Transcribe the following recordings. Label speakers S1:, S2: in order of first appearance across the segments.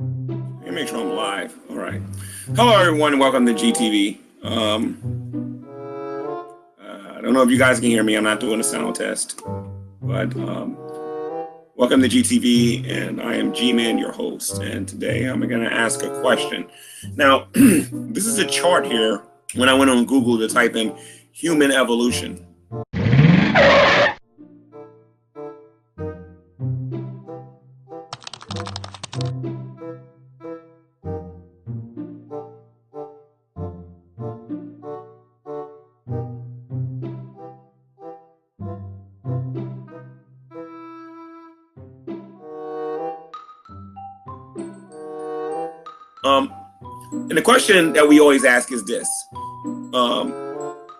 S1: Let me make sure I'm live. All right. Hello, everyone, and welcome to GTV. I don't know if you guys can hear me. I'm not doing a sound test, but welcome to GTV, and I am G-Man, your host. And today I'm going to ask a question. Now, this is a chart here when I went on Google to type in human evolution. And the question that we always ask is this.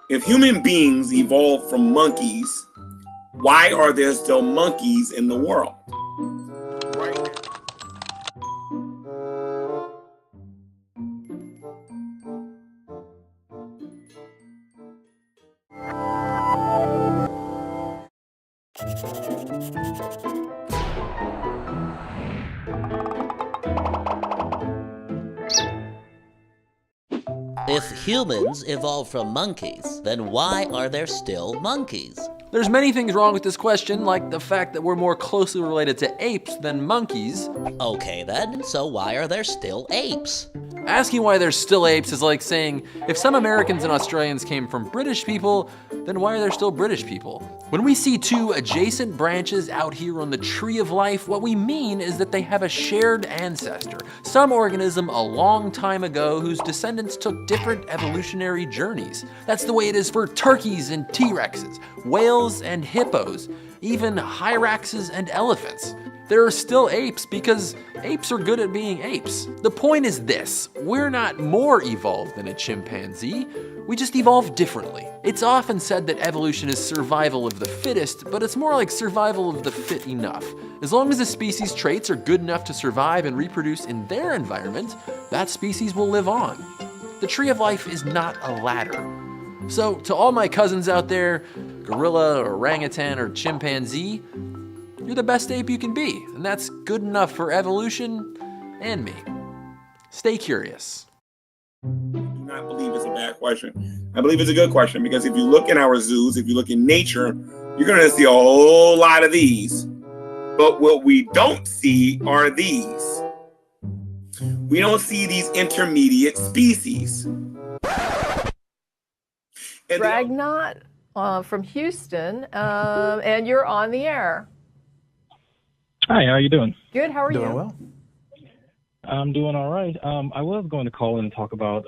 S1: If human beings evolved from monkeys, why are there still monkeys in the world?
S2: If humans evolved from monkeys, then why are there still monkeys?
S3: There's many things wrong with this question, like the fact that we're more closely related to apes than monkeys.
S2: Okay then, so why are there still apes?
S3: Asking why there's still apes is like saying, if some Americans and Australians came from British people, then why are there still British people? When we see two adjacent branches out here on the tree of life, what we mean is that they have a shared ancestor, some organism a long time ago whose descendants took different evolutionary journeys. That's the way it is for turkeys and T-Rexes, whales and hippos, even hyraxes and elephants. There are still apes because apes are good at being apes. The point is this: we're not more evolved than a chimpanzee, we just evolved differently. It's often said that evolution is survival of the fittest, but it's more like survival of the fit enough. As long as a species' traits are good enough to survive and reproduce in their environment, that species will live on. The tree of life is not a ladder. So to all my cousins out there, gorilla, orangutan, or chimpanzee, you're the best ape you can be, and that's good enough for evolution and me. Stay curious.
S1: I do not believe it's a bad question. I believe it's a good question because if you look in our zoos, if you look in nature, you're going to see a whole lot of these. But what we don't see are these. We don't see these intermediate species.
S4: Dragnauct from Houston, and you're on the air.
S5: Hi, how are you doing?
S4: Good, how are you?
S6: Doing well.
S5: I'm doing all right. I was going to call in and talk about,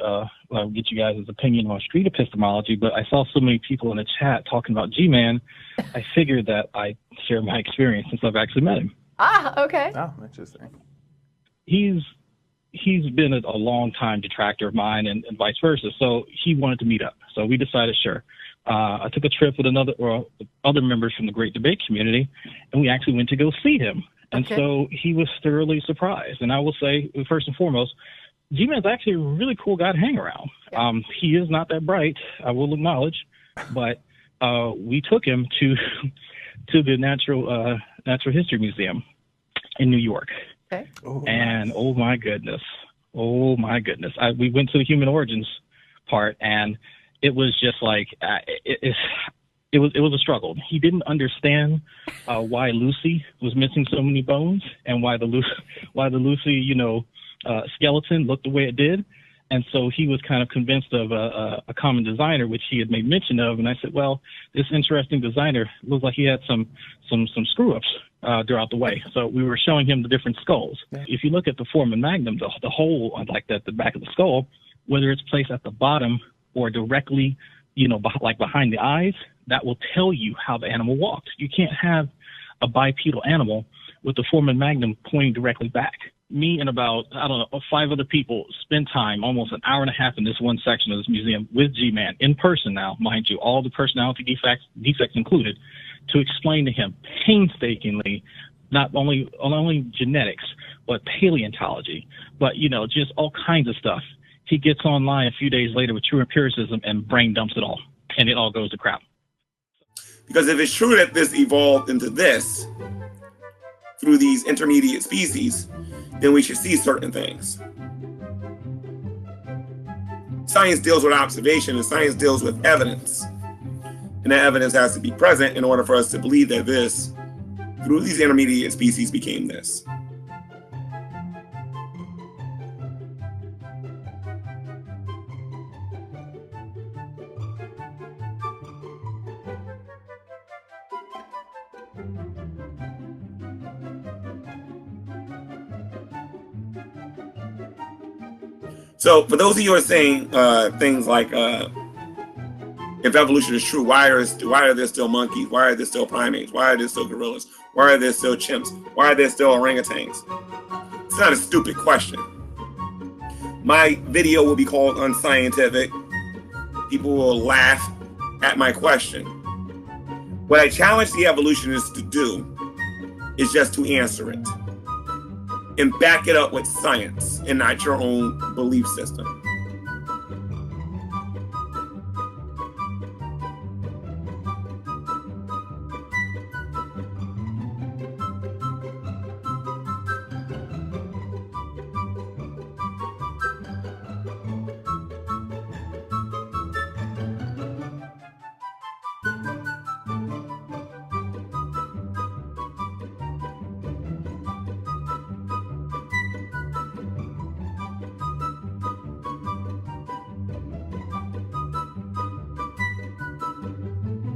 S5: get you guys' opinion on street epistemology, but I saw so many people in the chat talking about G-Man, I figured that I'd share my experience since I've actually met him.
S4: Ah, okay.
S6: Oh, interesting.
S5: He's been a long-time detractor of mine and vice versa, so he wanted to meet up. So we decided, sure. I took a trip with other members from the Great Debate community, and we actually went to go see him. And so he was thoroughly surprised. And I will say, first and foremost, G-Man's actually a really cool guy to hang around.
S4: Yeah.
S5: He is not that bright, I will acknowledge, but we took him to the Natural History Museum in New York.
S4: Okay.
S6: Oh,
S5: and
S6: nice.
S5: oh my goodness, we went to the human origins part, and it was just like it was a struggle. He didn't understand why Lucy was missing so many bones and why the Lucy skeleton looked the way it did. And so he was kind of convinced of a common designer, which he had made mention of. And I said, well, this interesting designer looks like he had some screw ups throughout the way. So we were showing him the different skulls. Yeah. If you look at the foramen magnum, the hole like that, the back of the skull, whether it's placed at the bottom or directly, like behind the eyes, that will tell you how the animal walked. You can't have a bipedal animal with the foramen magnum pointing directly back. Me and about, 5 other people spent time, almost an hour and a half in this one section of this museum with G-Man, in person now, mind you, all the personality defects included, to explain to him painstakingly not only genetics, but paleontology, but, just all kinds of stuff. He gets online a few days later with true empiricism and brain dumps it all, and it all goes to crap.
S1: Because if it's true that this evolved into this through these intermediate species, then we should see certain things. Science deals with observation, and science deals with evidence. And that evidence has to be present in order for us to believe that this, through these intermediate species, became this. So for those of you who are saying things like, if evolution is true, why are there still monkeys? Why are there still primates? Why are there still gorillas? Why are there still chimps? Why are there still orangutans? It's not a stupid question. My video will be called unscientific. People will laugh at my question. What I challenge the evolutionists to do is just to answer it and back it up with science and not your own belief system.